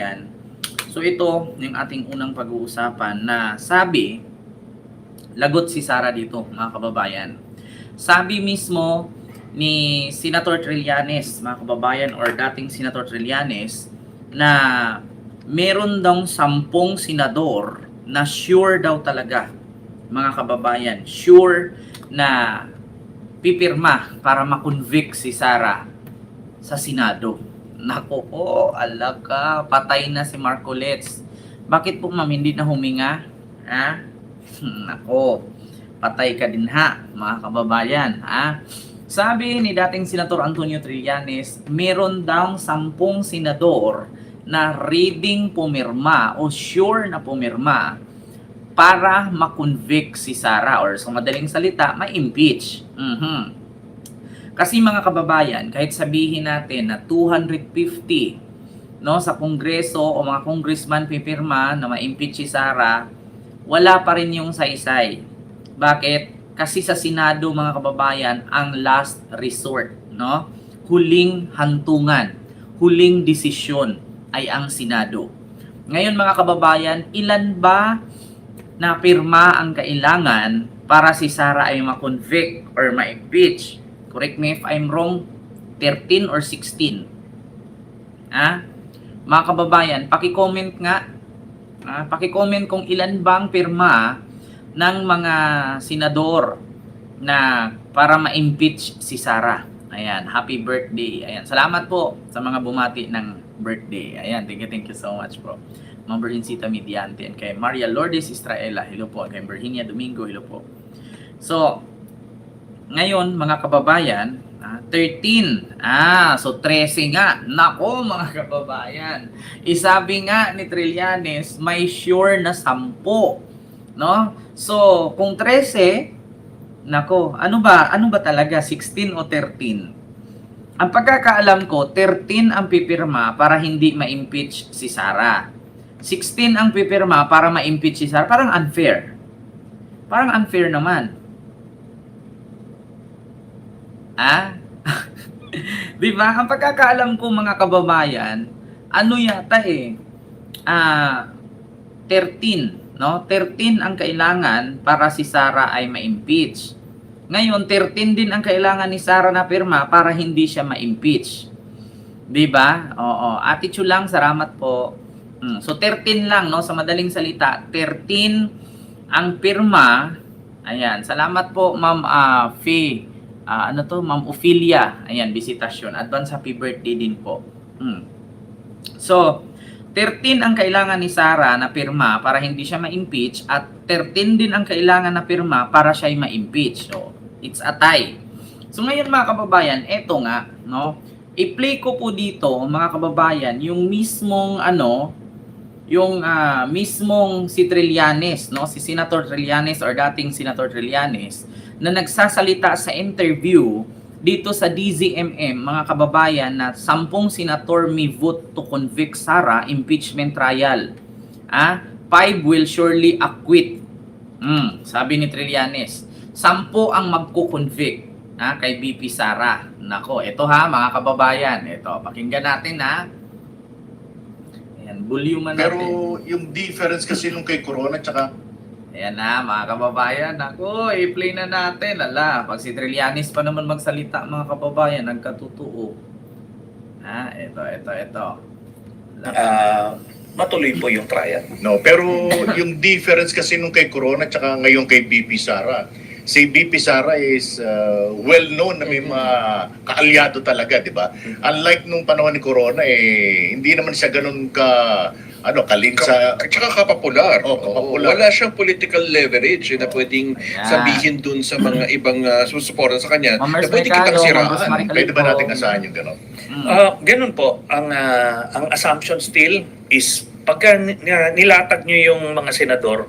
Yan. So ito yung ating unang pag-uusapan na sabi, lagot si Sara dito mga kababayan. Sabi mismo ni Senator Trillanes mga kababayan or dating Senator Trillanes na meron daw 10 senador na sure daw talaga mga kababayan, sure na pipirma para makonvict si Sara sa Senado. Nako po, alaga, patay na si Marcolets. Bakit po ma'am hindi na huminga? Ha? Nako, patay ka din ha, mga kababayan. Ha? Sabi ni dating Senator Antonio Trillanes, meron daw 10 senador na reading pumirma o sure na pumirma para makonvict si Sara or sa madaling salita, ma-impeach. Kasi mga kababayan, kahit sabihin natin na 250 no, sa Kongreso o mga congressman pipirma na ma-impeach si Sara, wala pa rin yung saysay. Bakit? Kasi sa Senado mga kababayan, ang last resort, no? Huling hantungan, huling desisyon ay ang Senado. Ngayon mga kababayan, ilan ba na pirma ang kailangan para si Sara ay ma-convict or ma-impeach? Correct me if I'm wrong, 13 or 16. Mga kababayan, paki-comment nga. Paki-comment kung ilan bang pirma ng mga senador na para ma-impeach si Sara. Ayan, happy birthday. Ayan, salamat po sa mga bumati ng birthday. Ayan, thank you so much po. Ma'am Berhincita Mediante and kay Maria Lourdes Estraela, hello po. Kay Virginia Domingo, hello po. So, ngayon, mga kababayan, 13. So 13 nga. Nako, mga kababayan. Isabi nga ni Trillanes, may sure na 10. No? So, kung 13, nako, ano ba talaga? 16 o 13? Ang pagkakaalam ko, 13 ang pipirma para hindi ma-impeach si Sara. 16 ang pipirma para ma-impeach si Sara. Parang unfair. Parang unfair naman. Diba? Ang pagkakaalam ko mga kababayan, ano yata 13, no? 13 ang kailangan para si Sara ay ma-impeach. Ngayon, 13 din ang kailangan ni Sara na pirma para hindi siya ma-impeach. Diba? Oo. Ate Chu lang, salamat po. So 13 lang, no? Sa madaling salita, 13 ang pirma. Ayan, salamat po Ma'am Faye. Ma'am Ophelia. Ayan, bisitasyon. Advance happy birthday din po. So, 13 ang kailangan ni Sara na pirma para hindi siya ma-impeach at 13 din ang kailangan na pirma para siya ma-impeach. So, it's a tie. So, ngayon mga kababayan, eto nga, no? I-play ko po dito, mga kababayan, yung mismong mismong si Trillanes, no? Si Senator Trillanes or dating Senator Trillanes na nagsasalita sa interview dito sa DZMM, mga kababayan, na 10 senator may vote to convict Sara impeachment trial. 5 will surely acquit. Sabi ni Trillanes, 10 ang magko-convict kay BP Sara. Nako, ito mga kababayan, ito, pakinggan natin Ayan, bulyuman natin. Pero yung difference kasi nung kay Corona tsaka ayan mga kababayan. Ako, i-play na natin. Pag si Trillanes pa naman magsalita, mga kababayan, nagkatutuo. Ito. Matuloy po yung trial. no, pero yung difference kasi nung kay Corona tsaka ngayon kay BP Sara. Si BP Sara is well known na may mga kaalyado talaga, di ba? Unlike nung panahon ni Corona hindi naman siya ganun kalinsa. Tsaka kapapular. Kapapular. Wala siyang political leverage na pwedeng sabihin dun sa mga ibang susuporta sa kanya na pwedeng kitang siraan. Pwede ba natin asahan yung gano'n? Ganun po. Ang assumption still is pagka nilatag nyo yung mga senador,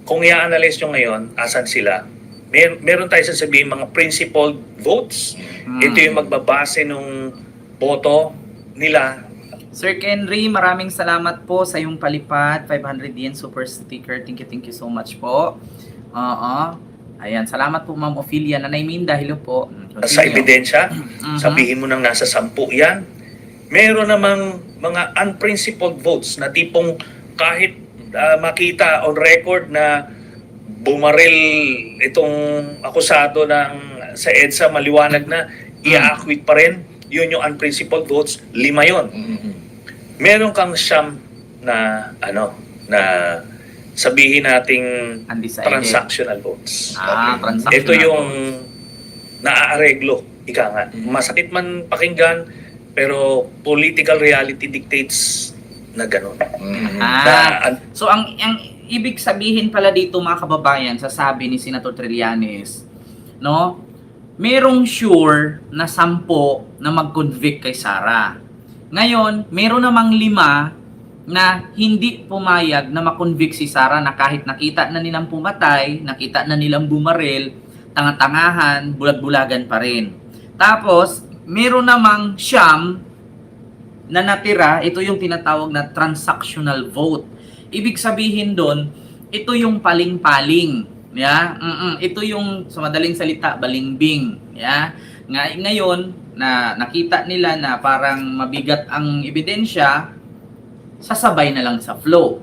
kung i-analyze nyo ngayon, asan sila? Meron tayo sasabihin mga principled votes. Ito yung magbabase nung boto nila. Sir Kenry, maraming salamat po sa yung palipad. 500 yen super sticker. Thank you so much po. Ayan, salamat po Ma'am Ophelia. Nanay Minda, hello po. Sa ebidensya, sabihin mo nang nasa 10 yan. meron namang mga unprincipled votes na tipong kahit makita on record na bumaril itong akusado ng sa EDSA, maliwanag na i-acquit pa rin, yun yung unprincipled votes, 5 yun. Meron kang siyam na na sabihin nating Undecided. transactional votes. Transactional Ito yung vote. naaareglo, ika nga. Masakit man pakinggan, pero political reality dictates na gano'n. So ang ibig sabihin pala dito mga kababayan, sa sabi ni Senator Trillanes, no? Merong sure na 10 na mag-convict kay Sara. Ngayon, meron namang 5 na hindi pumayag na makonvict si Sara, na kahit nakita na nilang pumatay, nakita na nilang bumaril, tanga-tangahan, bulag-bulagan pa rin. Tapos, meron namang 9 na natira, ito yung tinatawag na transactional vote. Ibig sabihin doon, ito yung paling-paling. Yeah? Ito yung, sa madaling salita, balimbing. Yeah? Ngayon, na nakita nila na parang mabigat ang ebidensya, sasabay na lang sa flow.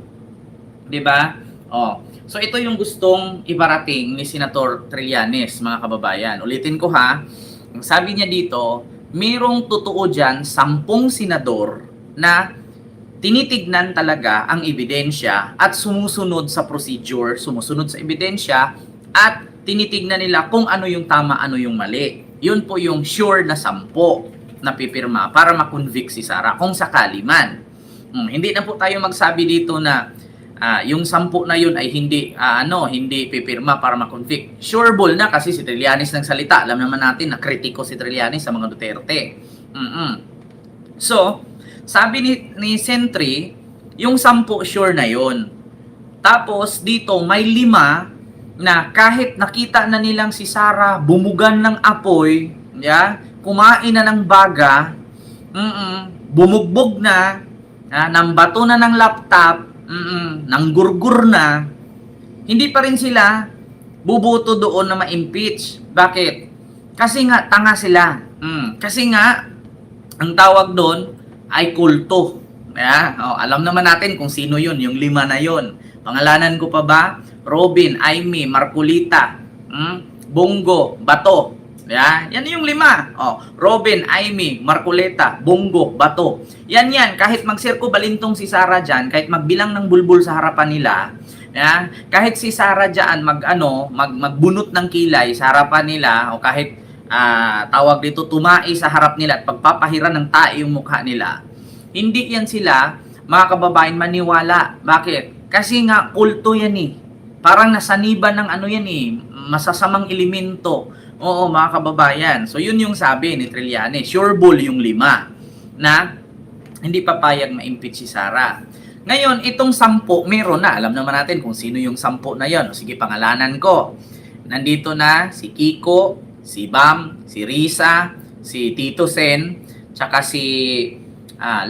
'Di ba? So ito yung gustong ibarating ni Senator Trillanes, mga kababayan. Ulitin ko ha. Ang sabi niya dito, mayroong totoo diyan 10 senador na tinitignan talaga ang ebidensya at sumusunod sa procedure, sumusunod sa ebidensya at tinitignan nila kung ano yung tama, ano yung mali. Yun po yung sure na 10 na pipirma para makonvict si Sara kung sakali man. Hindi na po tayo magsabi dito na yung 10 na yun ay hindi pipirma para makonvict. Sureball na kasi si Trillanes nagsalita. Alam naman natin na kritiko si Trillanes sa mga Duterte. So, sabi ni Sentry, yung 10 sure na yun. Tapos dito may 5 na kahit nakita na nilang si Sara bumugan ng apoy, kumain na ng baga, bumugbog na, nang bato na ng laptop, nang gurgur na, hindi pa rin sila bubuto doon na ma-impeach. Bakit? Kasi nga tanga sila. Kasi nga ang tawag doon ay kulto. Alam naman natin kung sino yun, yung 5 na yun. Pangalanan ko pa ba? Robin, Aimee, Marcolita, Bongo, Bato. Yan yung 5. Robin, Aimee, Marcolita, Bongo, Bato. Yan. Kahit magsirko balintong si Sara dyan, kahit magbilang ng bulbul sa harapan nila, kahit si Sara dyan magbunot ng kilay sa harapan nila, o kahit tawag dito tumai sa harap nila at pagpapahiran ng tae yung mukha nila, hindi yan sila, mga kababayan, maniwala. Bakit? Kasi nga kulto yan Parang nasaniban ng masasamang elemento. Oo, mga kababayan. So yun yung sabi ni Trillanes, sureball yung 5 na hindi papayag ma-impeach si Sara. Ngayon, itong 10, meron na. Alam naman natin kung sino yung 10 na yun. Sige, pangalanan ko. Nandito na si Kiko, si Bam, si Risa, si Tito Sen, tsaka si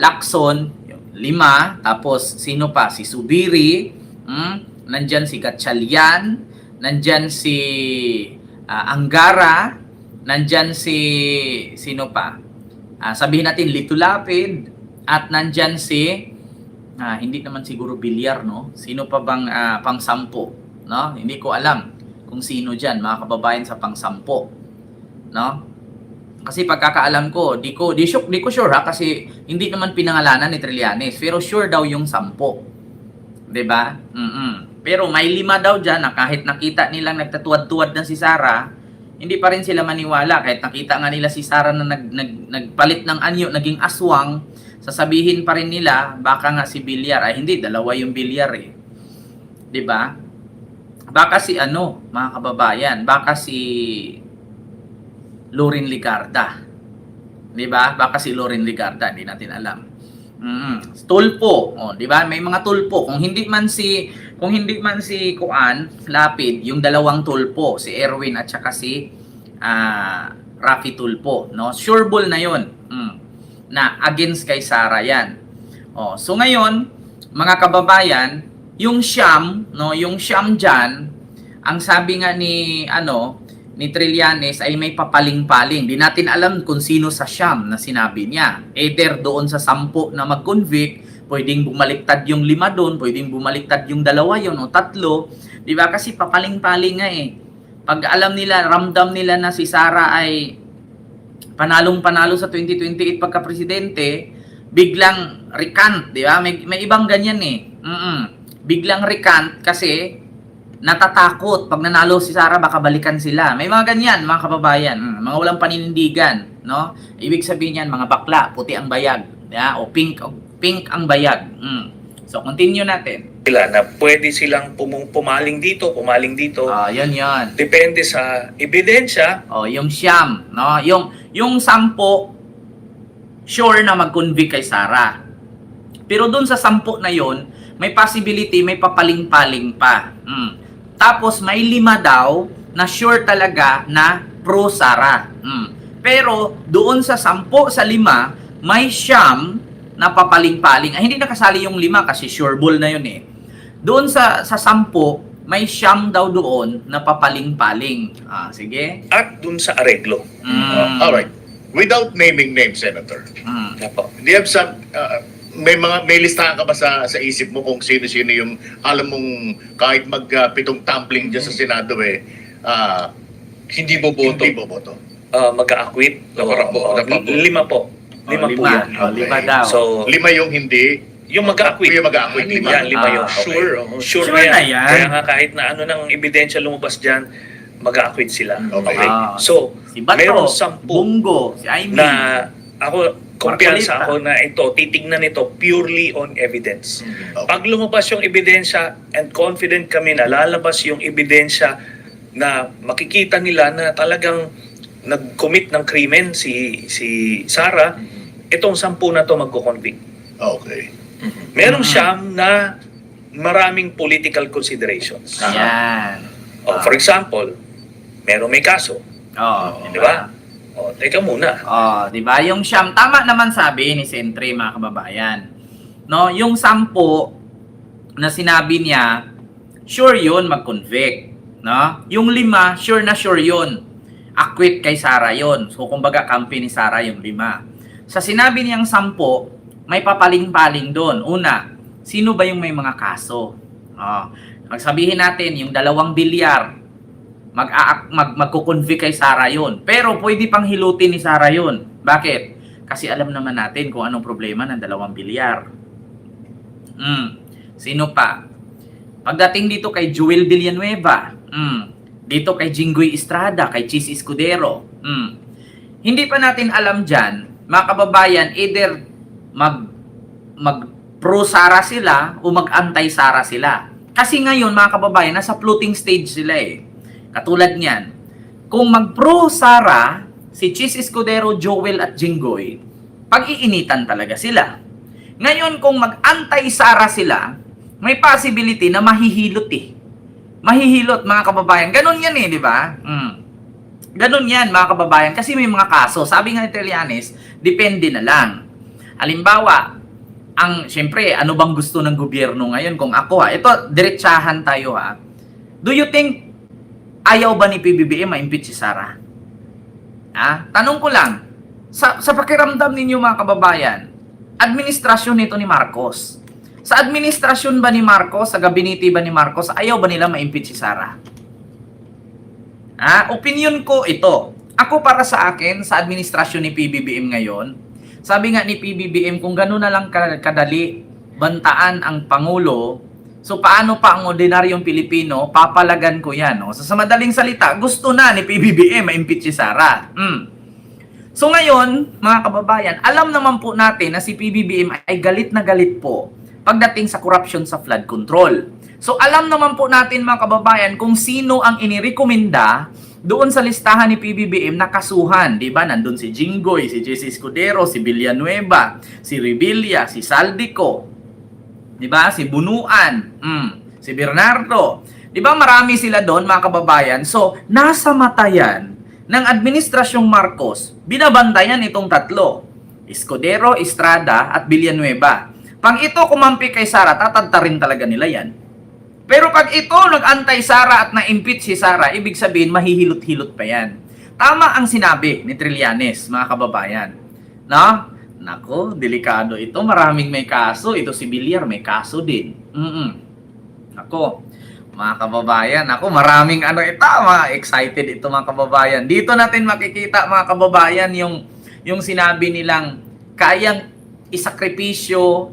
Lacson, 5. Tapos, sino pa? Si Subiri, nandyan si Gatchalian, nandyan si Angara, nandyan sino pa? Sabihin natin Lito Lapid, at nandyan si hindi naman siguro Bilyar, no? Sino pa bang pang-10, no? Hindi ko alam kung sino diyan, mga kababayan, sa pang-10, no? Kasi pagkakaalam ko, di ko sure kasi hindi naman pinangalanan ni Trillanes, pero sure daw yung 10. 'Di ba? Pero may 5 daw diyan na kahit nakita nilang nagtatuwad-tuwad na si Sara, hindi pa rin sila maniwala. Kahit nakita nga nila si Sara na nagpalit ng anyo, naging aswang, sasabihin pa rin nila baka nga si Bilyar. Ay hindi, dalawa yung Bilyar 'Di ba? Baka si mga kababayan, baka si Loren Legarda. 'Di ba? Baka si Loren Legarda, hindi natin alam. Tulpo, 'di ba? May mga tulpo. Kung hindi man si Lapid, yung 2 tulpo, si Erwin at saka si Rafi Tulpo, no? Sureball na 'yon. Na against kay Sara 'yan. So ngayon, mga kababayan, yung siyam diyan, ang sabi nga ni Trillanes ay may papaling-paling. Di natin alam kung sino sa siyam na sinabi niya. Either doon sa 10 na mag-convict, pwedeng bumaliktad yung 5 doon, pwedeng bumaliktad yung 2 yun o 3. Di ba? Kasi papaling-paling nga eh. Pag alam nila, ramdam nila na si Sara ay panalong-panalo sa 2028 pagka-presidente, biglang recant, di ba? May ibang ganyan eh. Biglang recant kasi natatakot pag nanalo si Sara baka balikan sila. May mga ganyan, mga kababayan, mga walang paninindigan, no? Ibig sabihin yan, mga bakla, puti ang bayag, ya? O pink ang bayag. So continue natin. Sila na pwede silang pumaling dito. Yan. Depende sa ebidensya. Yung siyam, no? Yung 10 sure na mag-convict kay Sara. Pero doon sa 10 na yon, may possibility, may papaling-paling pa. Tapos may 5 daw na sure talaga na pro Sara. Pero doon sa 10 sa 5, may siyam na papaling-paling. Ay, hindi nakasali yung 5 kasi sure ball na yun eh. Doon sa 10, may siyam daw doon na papaling-paling. Sige. At dun sa areglo. Alright. Without naming names, Senator, Apo. do you have some, may listahan ka ba sa isip mo kung sino-sino yung alam mong kahit mag-pitong tumbling dyan sa Senado Hindi boboto. hindi boboto? Mag-a-acquit. Naparabo. 5 po. 5 po yan. 5 daw. So, 5 yung hindi. yung mag-a-acquit. Yung mag-a-acquit, 5. Yan, 5 yun. Okay. Sure. Sure Sure na na yan. yan. Kaya nga kahit na ano ng ebidensya lumabas dyan, mag-a-acquit sila. Okay. So, Si Bato, meron 10 Bungo, si Aimee. na ako, kumpiyansa Marcolita. ako na ito, titignan ito purely on evidence. Okay. Pag lumabas yung ebidensya and confident kami na lalabas yung ebidensya na makikita nila na talagang nag-commit ng krimen si Sara, itong 10 na to magko-convict. Okay. Meron siyam na maraming political considerations. Yan. For example, may kaso. Di ba? Teka muna. Di ba? Yung siyam, tama naman sabi ni Sentry, mga kababayan. No, yung 10 na sinabi niya, sure yun mag-convict. No? Yung 5, sure na sure yun. Acquit kay Sara yun. So, kumbaga, kampi ni Sara yung 5. Sa sinabi niyang 10, may papaling-paling doon. Una, sino ba yung may mga kaso? Magsabihin natin, yung 2 bilyar, magko-convict kay Sara yun. Pero pwede pang hilutin ni Sara yun. Bakit? Kasi alam naman natin kung anong problema ng 2 bilyar. Sino pa? Pagdating dito kay Joel Villanueva, dito kay Jinggoy Estrada, kay Chis Escudero, hindi pa natin alam dyan, mga kababayan, either mag-pro Sara sila o mag-antay Sara sila. Kasi ngayon, mga kababayan, nasa floating stage sila eh. Katulad niyan, kung mag-pro Sara, si Chis Escudero, Joel at Jinggoy, pag-iinitan talaga sila. Ngayon, kung mag-antay Sara sila, may possibility na mahihilot eh. Mahihilot, mga kababayan. Ganun yan eh, di ba? Ganun yan, mga kababayan. Kasi may mga kaso. Sabi nga ni Trillanes, depende na lang. Halimbawa, syempre, ano bang gusto ng gobyerno ngayon? Kung ako ito, diretsahan tayo Do you think ayaw ba ni PBBM ma-impeach si Sara? Tanong ko lang, sa pakiramdam ninyo mga kababayan, administrasyon nito ni Marcos. Sa administrasyon ba ni Marcos, sa gabinete ba ni Marcos, ayaw ba nila ma-impeach si Sara? Opinion ko ito. Ako para sa akin, sa administrasyon ni PBBM ngayon, sabi nga ni PBBM, kung gano'n na lang kadali bantaan ang Pangulo, so paano pa ang ordinaryong Pilipino, papalagan ko yan. So sa madaling salita, gusto na ni PBBM ma-impeach si Sara. So ngayon, mga kababayan, alam naman po natin na si PBBM ay galit na galit po pagdating sa corruption sa flood control. So alam naman po natin mga kababayan kung sino ang inirekomenda doon sa listahan ni PBBM na kasuhan. Diba? Nandun si Jinggoy, si Jesse Escudero, si Villanueva, si Revilla, si Saldico, diba? Si Bunuan, si Bernardo. Diba marami sila doon mga kababayan? So nasa mata yan ng Administrasyong Marcos, binabantayan itong 3. Escudero, Estrada at Villanueva. Pag ito kumampi kay Sara, tatadta rin talaga nila yan. Pero pag ito nag-antay Sara at na-impeach si Sara, ibig sabihin mahihilot-hilot pa yan. Tama ang sinabi ni Trillanes, mga kababayan. No? Nako, delikado ito. Maraming may kaso. Ito si Villar, may kaso din. Nako, mga kababayan. Nako, maraming ano ito. Mga excited ito, mga kababayan. Dito natin makikita, mga kababayan, yung sinabi nilang kayang isakripisyo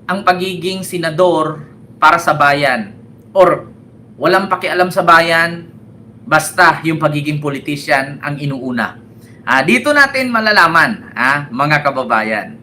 ang pagiging senador para sa bayan. Or walang pakialam sa bayan, basta yung pagiging politician ang inuuna. Dito natin malalaman, mga kababayan.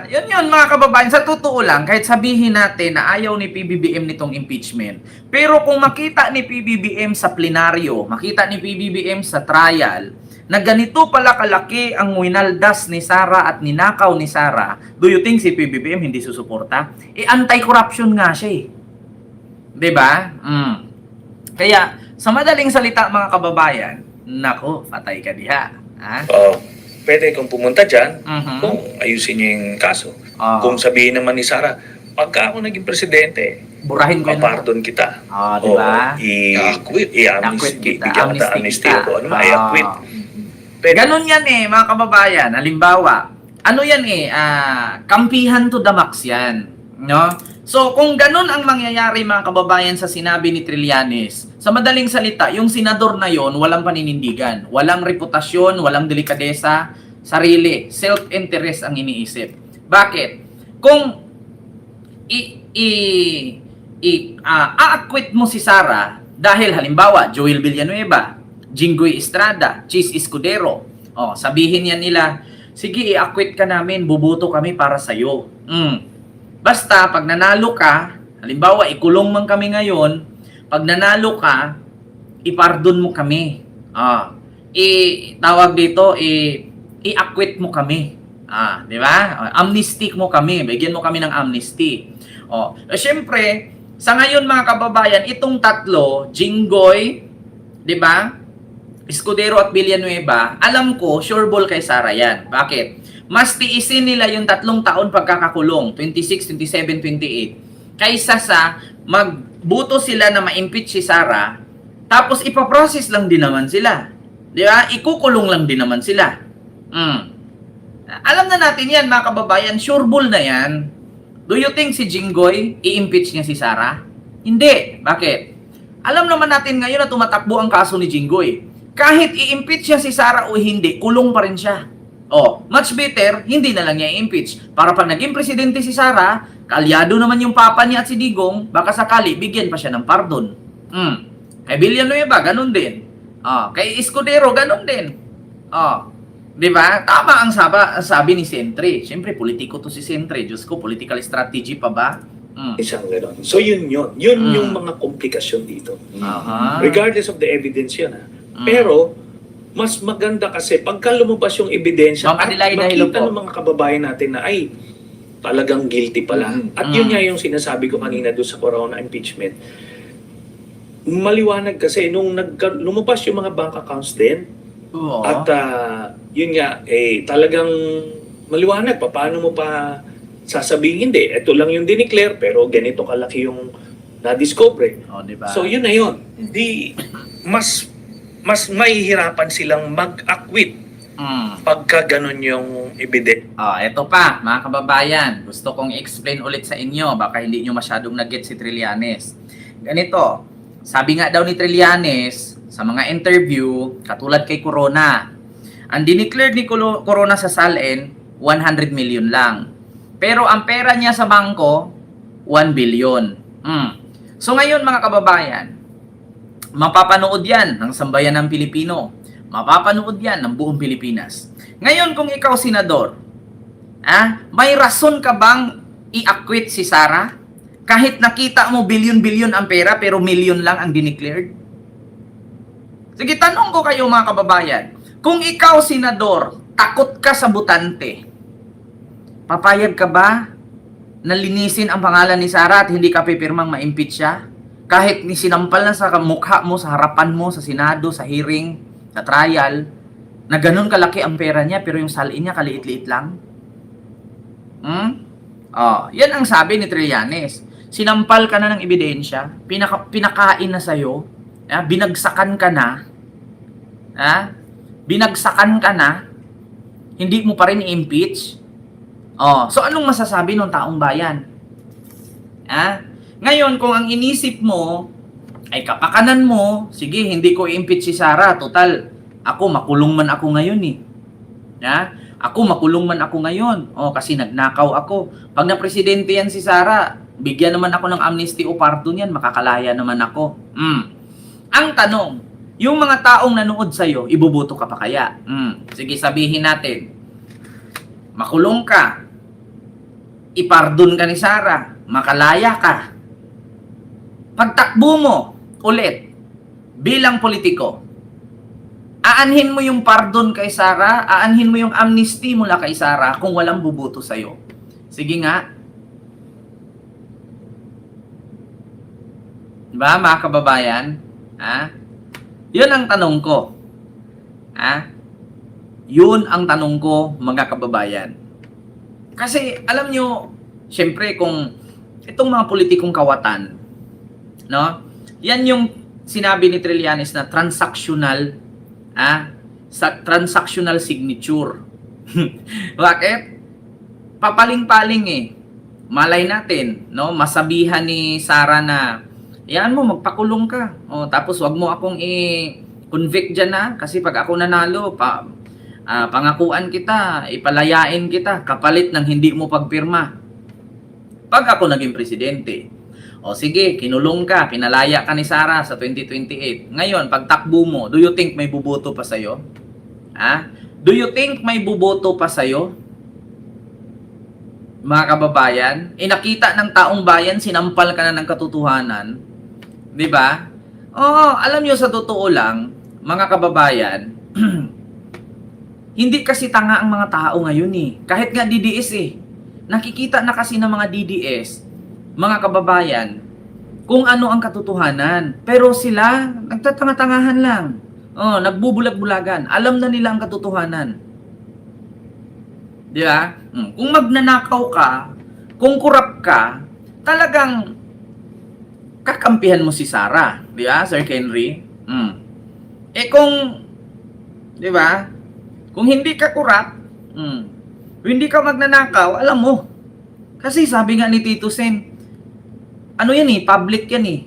Yun mga kababayan, sa totoo lang, kahit sabihin natin na ayaw ni PBBM nitong impeachment, pero kung makita ni PBBM sa plenaryo, makita ni PBBM sa trial, na ganito pala kalaki ang winaldas ni Sara at ninakaw ni Sara, do you think si PBBM hindi susuporta? Anti-corruption nga siya eh. 'Di ba? Kaya, sa madaling salita mga kababayan, nako, patay ka diha. Pwede kung pumunta dyan, Mhm. kung ayusin niyo yung kaso. Ah. Kung sabihin naman ni Sara, pagka ako naging presidente, Burahin ko yun. papardon kita. Di ba? I-acquit. I-acquit kita. Bigyan kita amnesty ako. Ano, i-acquit. Pwede. Ganun yan mga kababayan. Halimbawa, ano yan kampihan to the max yan. No? So, kung ganun ang mangyayari mga kababayan sa sinabi ni Trillanes, sa madaling salita, yung senador na yon walang paninindigan, walang reputasyon, walang delikadesa, sarili, self-interest ang iniisip. Bakit? Kung a-acquit mo si Sara dahil halimbawa, Joel Villanueva, Jinggoy Estrada, Chis Escudero, sabihin yan nila, sige, i-acquit ka namin, bubuto kami para sa'yo. Basta, pag nanalo ka, halimbawa, ikulong man kami ngayon, pag nanalo ka, ipardon mo kami. Tawag dito, i-acquit mo kami. Di ba? Amnesty mo kami. Bigyan mo kami ng amnesty. Siyempre, sa ngayon mga kababayan, itong tatlo, Jinggoy, di ba? Escudero at Villanueva, alam ko, sure ball kay Sara yan. Bakit? Mas tiisin nila yung 3 taon pagkakakulong, 26, 27, 28, kaysa sa magbuto sila na ma-impeach si Sara, tapos ipaprocess lang din naman sila. Di ba? Ikukulong lang din naman sila. Alam na natin yan, mga kababayan, sure ball na yan. Do you think si Jinggoy, i-impeach niya si Sara? Hindi. Bakit? Alam naman natin ngayon na tumatakbo ang kaso ni Jinggoy. Kahit i-impeach niya si Sara o hindi, kulong pa rin siya. Much better, hindi na lang niya i-impeach. Para pag naging presidente si Sara, kaalyado naman yung papa niya at si Digong, baka sakali, bigyan pa siya ng pardon. Kay Villanueva, ganun din. Kay Escudero, ganun din. Di ba? Tama ang sabi ni Sentry. Siyempre, politiko to si Sentry. Diyos ko, political strategy pa ba? Isang gano'n. So yun yung mga komplikasyon dito. Regardless of the evidence yun. Pero, mas maganda kasi pagka lumabas yung ebidensya at makita ng mga kababayan natin na ay talagang guilty pala. At yun nga yung sinasabi ko kanina doon sa corona impeachment. Maliwanag kasi nung lumabas yung mga bank accounts din at yun nga talagang maliwanag pa paano mo pa sasabihin hindi. Ito lang yung dineclare pero ganito kalaki yung na-discover. Diba? So yun na yun. Mas mahihirapan silang mag-acquit pagka ganun yung ebidensya. Ito pa, mga kababayan. Gusto kong explain ulit sa inyo. Baka hindi nyo masyadong nag-get si Trillanes. Ganito, sabi nga daw ni Trillanes sa mga interview, katulad kay Corona, ang dineclare ni Corona sa SALN, 100 million lang. Pero ang pera niya sa bangko, 1 billion. So ngayon mga kababayan, mapapanood yan ng sambayan ng Pilipino. Mapapanood yan ng buong Pilipinas. Ngayon kung ikaw senador, may rason ka bang i-acquit si Sara? Kahit nakita mo billion-billion ang pera pero million lang ang dineclared? Sige, tanong ko kayo mga kababayan. Kung ikaw senador, takot ka sa butante, papayag ka ba na linisin ang pangalan ni Sara at hindi ka pipirmang ma-impeach siya? Kahit sinampal na sa mukha mo, sa harapan mo, sa Senado, sa hearing, sa trial, na ganun kalaki ang pera niya pero yung salin niya kaliit-liit lang? Yan ang sabi ni Trillanes. Sinampal ka na ng ebidensya, pinakain na sa'yo, binagsakan ka na, binagsakan ka na, hindi mo pa rin i-impeach. So anong masasabi ng taong bayan? Ngayon, kung ang inisip mo ay kapakanan mo, sige, hindi ko i-impeach si Sara. Total, ako, makulong man ako ngayon eh. Ako, makulong man ako ngayon. Kasi nagnakaw ako. Pag na-presidente yan si Sara, bigyan naman ako ng amnesty o pardon yan, makakalaya naman ako. Ang tanong, yung mga taong nanood sa'yo, ibubuto ka pa kaya? Sige, sabihin natin, makulong ka, ipardon ka ni Sara, makalaya ka. Pagtakbo mo ulit bilang politiko, aanhin mo yung pardon kay Sara, aanhin mo yung amnesty mula kay Sara kung walang bubuto sa'yo. Sige nga. Diba, mga kababayan? Yun ang tanong ko. Yun ang tanong ko, mga kababayan. Kasi, alam nyo, syempre, kung itong mga politikong kawatan, no? Yan yung sinabi ni Trillanes na transactional, sa transactional signature. Bakit? Papaling-paling eh. Malay natin, no? Masabihan ni Sara na, yan mo, magpakulong ka. Tapos wag mo akong i-convict dyan kasi pag ako nanalo, pangakuan kita, ipalayain kita, kapalit ng hindi mo pagpirma. Pag ako naging presidente, sige, kinulong ka, pinalaya ka ni Sara sa 2028. Ngayon, pag takbo mo, do you think may buboto pa sa'yo? Do you think may buboto pa sa'yo? Mga kababayan, nakita ng taong bayan, sinampal ka na ng katotohanan. Di ba? Alam nyo, sa totoo lang, mga kababayan, hindi kasi tanga ang mga tao ngayon eh. Kahit nga DDS eh. Nakikita na kasi ng mga DDS, mga kababayan, kung ano ang katotohanan. Pero sila, nagtatanga-tangahan lang. Nagbubulag-bulagan. Alam na nila ang katotohanan. Di ba? Kung magnanakaw ka, kung kurap ka, talagang kakampihan mo si Sara. Di ba, Sir Henry? Kung, di ba, kung hindi ka kurap, hindi ka magnanakaw, alam mo. Kasi sabi nga ni Tito Sen, ano yan eh, public yan eh.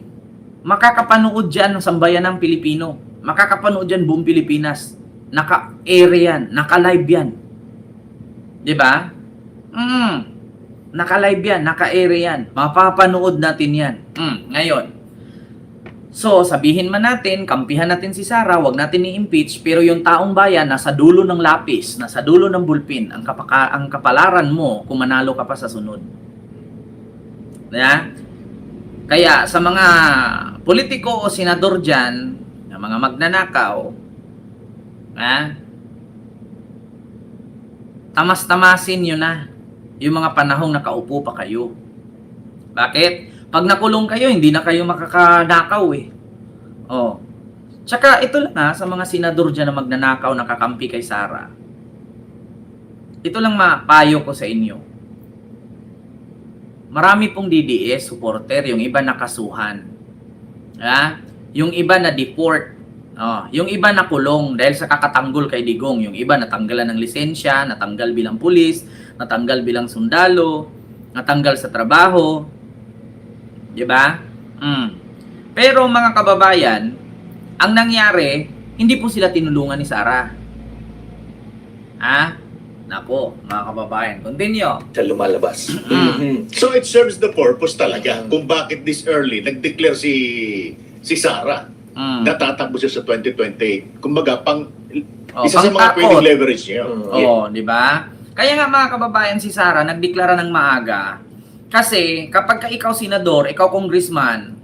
Makakapanood dyan ng sambayan ng Pilipino. Makakapanood dyan buong Pilipinas. Naka-air yan, naka-live yan. Diba? Naka-live yan, naka-air yan. Mapapanood natin yan. Ngayon, so sabihin man natin, kampihan natin si Sara, wag natin i-impeach, pero yung taong bayan nasa dulo ng lapis, nasa dulo ng bulpin, ang kapalaran mo kung manalo ka pa sa sunod. Kaya sa mga politiko o senador dyan, na mga magnanakaw, tamas-tamasin nyo na yung mga panahong nakaupo pa kayo. Bakit? Pag nakulong kayo, hindi na kayo makakanakaw eh. Tsaka ito lang sa mga senador dyan na magnanakaw, nakakampi kay Sara. Ito lang mapayo ko sa inyo. Marami pong DDS supporter, yung iba nakasuhan. Yung iba na deport. Yung iba nakulong dahil sa kakatanggol kay Digong. Yung iba natanggalan ng lisensya, natanggal bilang pulis, natanggal bilang sundalo, natanggal sa trabaho. Diba? Pero mga kababayan, ang nangyari, hindi po sila tinulungan ni Sara. Nako, mga kababayan, continue. Sa lumalabas. So it serves the purpose talaga kung bakit this early nag-declare si Sara. Natatakbo siya sa 2028. Kumbaga, isa sa mga pwedeng leverage niya. Di ba? Kaya nga mga kababayan, si Sara nagdeklara ng maaga. Kasi kapag ka ikaw senador, ikaw congressman,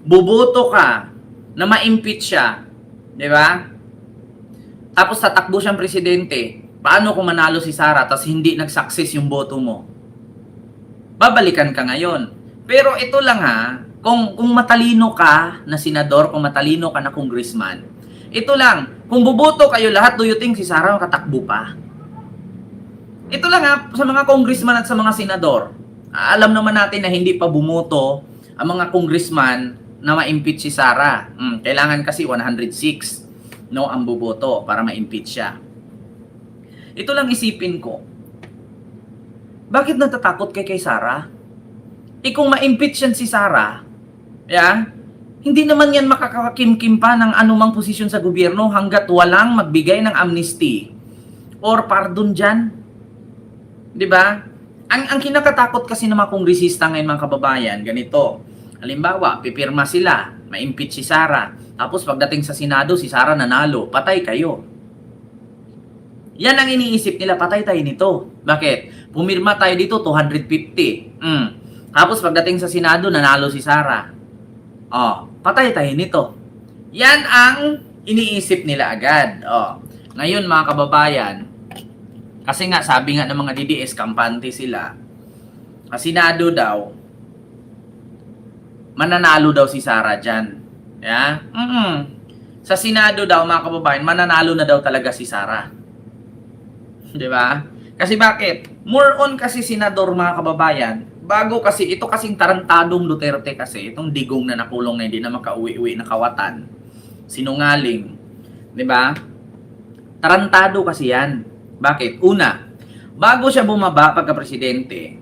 buboto ka na ma-impeach siya, di ba? Tapos tatakbo siyang presidente. Paano kung manalo si Sara tapos hindi nag-success yung boto mo? Babalikan ka ngayon. Pero ito lang kung matalino ka na senador, kung matalino ka na congressman, ito lang, kung buboto kayo lahat, do you think si Sara makatakbo pa? Ito lang sa mga congressman at sa mga senador. Alam naman natin na hindi pa bumoto ang mga congressman na ma-impeach si Sara. Kailangan kasi 106 no ang buboto para ma-impeach siya. Ito lang isipin ko. Bakit natatakot kay Sara? Kung ma-impeach yan si Sara, hindi naman yan makakakimkim pa ng anumang posisyon sa gobyerno hanggat walang magbigay ng amnesty or pardon dyan. Diba? Ang kinakatakot kasi ng mga kongresista ngayon mga kababayan, ganito. Halimbawa, pipirma sila, ma-impeach si Sara. Tapos pagdating sa Senado, si Sara nanalo, patay kayo. Yan ang iniisip nila, patay tayo nito. Bakit? Pumirma tayo dito, 250. Tapos pagdating sa Senado, nanalo si Sara. Patay tayo nito. Yan ang iniisip nila agad. Ngayon mga kababayan, kasi nga sabi nga ng mga DDS, kampante sila, sa Senado daw, mananalo daw si Sara dyan. Sa Senado daw mga kababayan, mananalo na daw talaga si Sara. Diba? Kasi bakit? More on kasi senador mga kababayan, bago kasi, ito kasing tarantadong Duterte kasi, itong digong na nakulong na hindi na makauwi-uwi na kawatan, sinungaling, di ba? Tarantado kasi yan. Bakit? Una, bago siya bumaba pagka-presidente,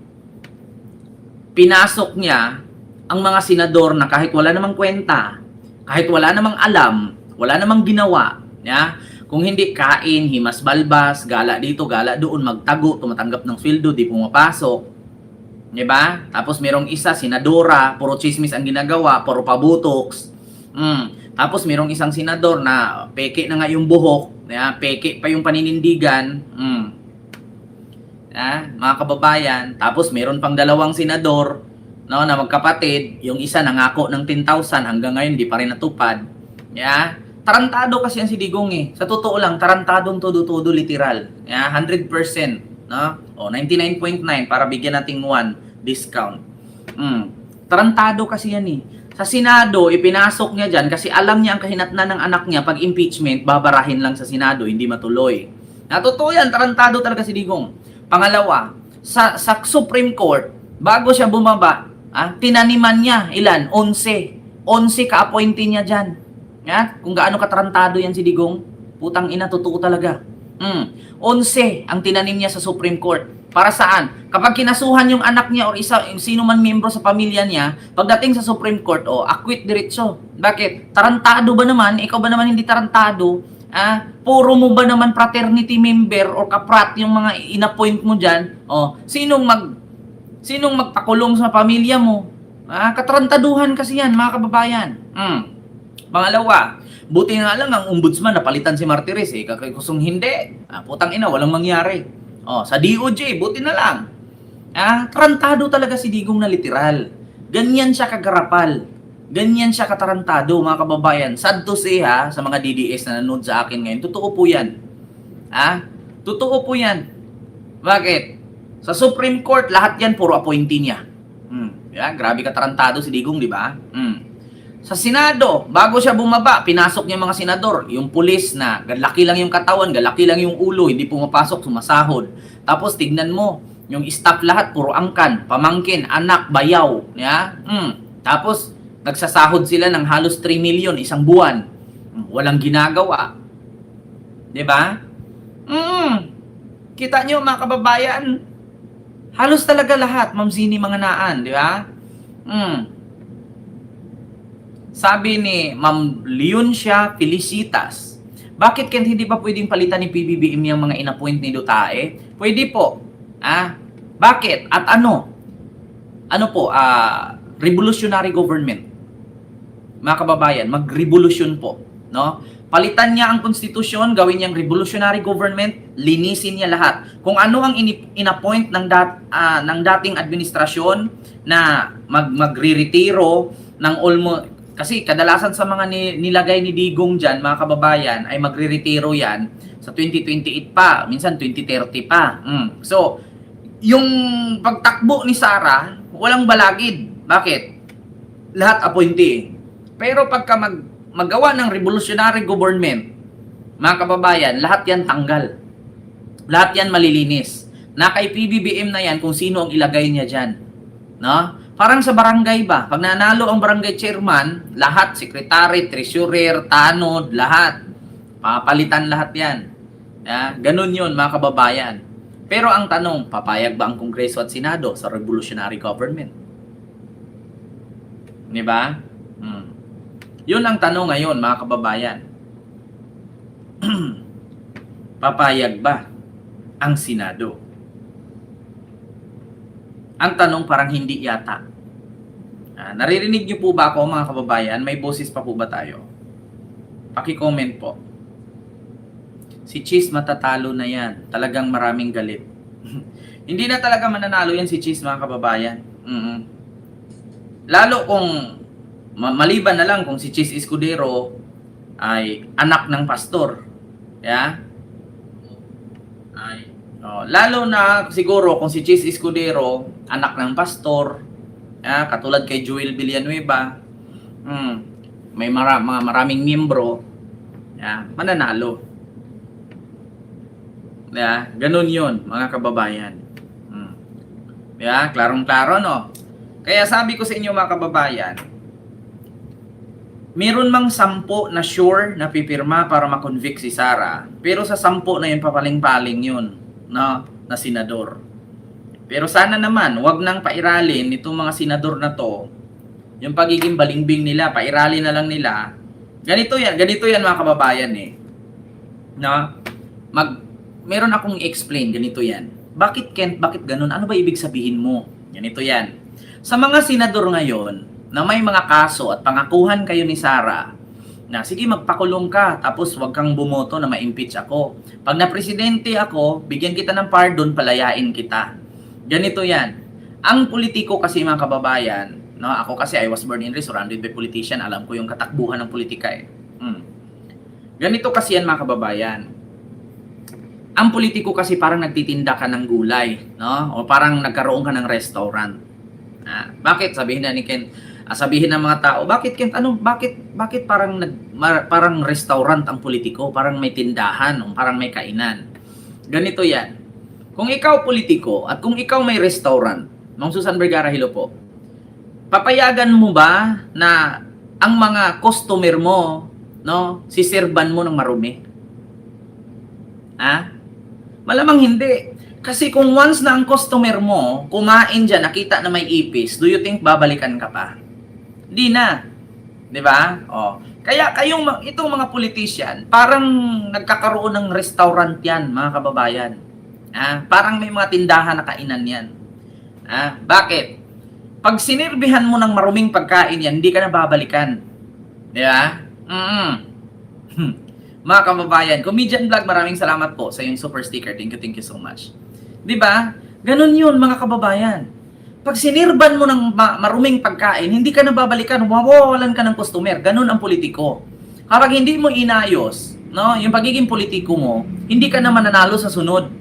pinasok niya ang mga senador na kahit wala namang kwenta, kahit wala namang alam, wala namang ginawa, kung hindi kain, himas balbas, gala dito, gala doon, magtago, tumatanggap ng sweldo, di pumapasok. Diba? Tapos merong isa, senadora, puro chismis ang ginagawa, puro pabutoks. Tapos merong isang senador na peke na nga yung buhok, peke pa yung paninindigan. Mga kababayan, tapos meron pang dalawang senador no, na magkapatid, yung isa nangako ng 10,000 hanggang ngayon di pa rin natupad. Tarantado kasi yan si Digong eh. Sa totoo lang, tarantadong todo-todo literal. 100%. No? 99.9 para bigyan nating 1 discount. Tarantado kasi yan eh. Sa Senado, ipinasok niya dyan kasi alam niya ang kahinatnan ng anak niya pag impeachment, babarahin lang sa Senado, hindi matuloy. Totoo yan, tarantado talaga si Digong. Pangalawa, sa Supreme Court, bago siya bumaba, tinaniman niya, ilan? 11 ka-appointee niya dyan. Kung gaano katarantado yan si Digong, putang ina, totoo talaga. 11 ang tinanim niya sa Supreme Court. Para saan? Kapag kinasuhan yung anak niya or sino man miyembro sa pamilya niya, pagdating sa Supreme Court, acquit diretso. Bakit? Tarantado ba naman? Ikaw ba naman hindi tarantado? Puro mo ba naman fraternity member or kaprat yung mga inappoint mo dyan? Sinong magpakulong sa pamilya mo? Katarantaduhan kasi yan, mga kababayan. Pangalawa, buti nga lang ang ombudsman napalitan si Martires eh. Kusong hindi. Putang ina, walang mangyari. Sa DOJ, buti na lang. Tarantado talaga si Digong na literal. Ganyan siya kagarapal. Ganyan siya katarantado, mga kababayan. Sad to say sa mga DDS na nanood sa akin ngayon, totoo po yan. Totoo po yan. Bakit? Sa Supreme Court, lahat yan puro appointee niya. Grabe katarantado si Digong, di ba? Sa Senado, bago siya bumaba, pinasok niya mga senador, yung pulis na galaki lang yung katawan, galaki lang yung ulo, hindi pumapasok, sumasahod. Tapos tignan mo, yung staff lahat, puro angkan, pamangkin, anak, bayaw. Tapos, nagsasahod sila ng halos 3 million isang buwan. Walang ginagawa. Diba? Kita nyo mga kababayan, halos talaga lahat, Ma'am Zini mga naan, di ba? Sabi ni Ma'am Leoncia Felicitas, bakit kaya hindi pa pwedeng palitan ni PBBM yung mga inappoint ni Dutae? Pwede po. Bakit? At ano? Ano po? Revolutionary government. Mga kababayan, mag-revolution po. No? Palitan niya ang konstitusyon, gawin niyang revolutionary government, linisin niya lahat. Kung ano ang inappoint ng dating administrasyon na magre-retiro ng almost. Kasi kadalasan sa mga nilagay ni Digong dyan, mga kababayan, ay magre-retiro yan sa 2028 pa, minsan 2030 pa. So, yung pagtakbo ni Sara, walang balagid. Bakit? Lahat appointee. Pero pagka magawa ng revolutionary government, mga kababayan, lahat yan tanggal. Lahat yan malilinis. Na kay PBBM na yan kung sino ang ilagay niya dyan. No? Parang sa barangay ba? Pag nanalo ang barangay chairman, lahat, secretary, treasurer, tanod, lahat. Papalitan lahat yan. Ganun yun, mga kababayan. Pero ang tanong, papayag ba ang Kongreso at Senado sa revolutionary government? Di ba? Yun ang tanong ngayon, mga kababayan. Papayag ba ang Senado? Ang tanong parang hindi yata. Naririnig niyo po ba ako, mga kababayan? May boses pa po ba tayo? Paki-comment po. Si Cheese matatalo na yan. Talagang maraming galit. Hindi na talaga mananalo yan si Cheese, mga kababayan. Lalo kung maliban na lang kung si Cheese Escudero ay anak ng pastor. Lalo na siguro kung si Cheese Escudero anak ng pastor, katulad kay Joel Villanueva, may maraming miyembro, mananalo. Ganun yun, mga kababayan. Klarong-klaro, no? Kaya sabi ko sa inyo, mga kababayan, meron mang 10 na sure na pipirma para makonvict si Sara, pero sa 10 na yun, papaling-paling yun, no? Na senador. Pero sana naman, wag nang pairalin itong mga senador na to, yung pagiging balingbing nila, pairalin na lang nila. Ganito yan mga kababayan No? Meron akong i-explain, ganito yan. Bakit Kent, bakit ganun? Ano ba ibig sabihin mo? Ganito yan. Sa mga senador ngayon, na may mga kaso at pangakuhan kayo ni Sara, na sige magpakulong ka, tapos wag kang bumoto na ma-impeach ako. Pag na-presidente ako, bigyan kita ng pardon, palayain kita. Ganito yan. Ang politiko kasi, mga kababayan, no? Ako kasi I was born and raised surrounded by politician, alam ko yung katakbuhan ng politika Ganito kasi yan, mga kababayan. Ang politiko kasi parang nagtitinda ka ng gulay, no? O parang nagkaroon ka ng restaurant. Bakit? Sabihin na ni Ken, sabihin ng mga tao, bakit Ken, bakit parang restaurant ang politiko, parang may tindahan, parang may kainan. Ganito 'yan. Kung ikaw politiko at kung ikaw may restaurant, Ma'am Susan Vergara, hello po. Papayagan mo ba na ang mga customer mo, no, siserban mo ng marumi? Malamang hindi. Kasi kung once na ang customer mo kumain dyan, nakita na may ipis, do you think babalikan ka pa? Hindi na. Di ba? Kaya itong mga politician, parang nagkakaroon ng restaurant yan, mga kababayan. Parang may mga tindahan na kainan yan. Bakit? Pag sinirbihan mo ng maruming pagkain yan, hindi ka na babalikan. Di ba? Mga kababayan, Comedian Vlog, maraming salamat po sa iyong super sticker. Thank you so much. Diba? Ganun yun, mga kababayan. Pag sinirban mo ng maruming pagkain, hindi ka na babalikan, mawawalan ka ng customer. Ganun ang politiko. Kapag hindi mo inayos, no, yung pagiging politiko mo, hindi ka na mananalo sa sunod.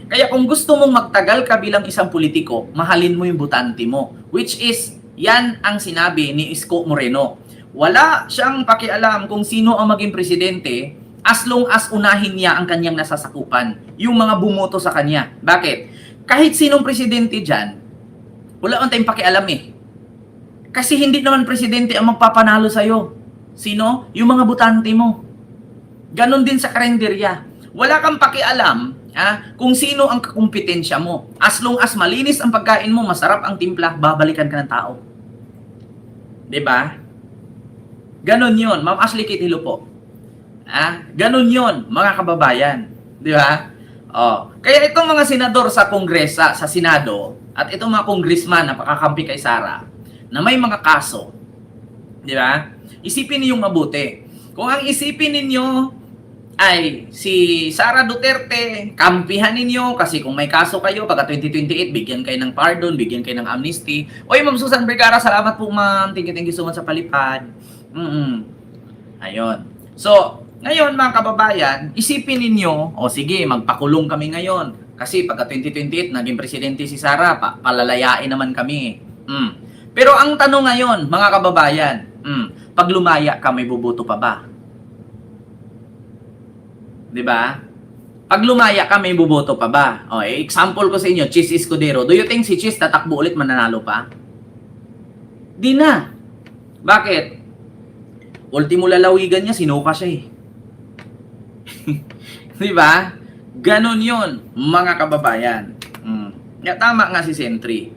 Kaya kung gusto mong magtagal ka bilang isang politiko, mahalin mo yung butante mo. Which is, yan ang sinabi ni Isko Moreno. Wala siyang pakialam kung sino ang maging presidente as long as unahin niya ang kanyang nasasakupan, yung mga bumoto sa kanya. Bakit? Kahit sinong presidente dyan, wala kang tayong pakialam Kasi hindi naman presidente ang magpapanalo sa'yo. Sino? Yung mga butante mo. Ganon din sa karinderya. Wala kang pakialam kung sino ang kakumpetensya mo. As long as malinis ang pagkain mo, masarap ang timpla, babalikan ka ng tao. Diba? Ganon yun. Ma'am Ashley Kate, hello po. Ganon yun, mga kababayan. Di ba? Kaya itong mga senador sa Kongresa, sa Senado, at itong mga congressman na pakakampi kay Sara, na may mga kaso, di ba? Isipin niyo mabuti. Kung ang isipin ninyo ay si Sara Duterte, kampihan ninyo, kasi kung may kaso kayo, pagka 2028, bigyan kayo ng pardon, bigyan kayo ng amnesty. Oy, Ma'am Susan Vergara, salamat po, ma'am. Thank you so much sa palipad. Ayun. So, ngayon mga kababayan, isipin ninyo, sige, magpakulong kami ngayon. Kasi pagka 2028, naging presidente si Sara, palalayain naman kami. Pero ang tanong ngayon, mga kababayan, pag lumaya ka, may buboto pa ba? Diba? Pag lumaya ka, may buboto pa ba? O, example ko sa inyo, Chis Escudero. Do you think si Chis tatakbo ulit, mananalo pa? Di na. Bakit? Ultimo lalawigan niya, sinuka siya eh. Di ba? Ganon yun, mga kababayan. Tama nga si Sentry.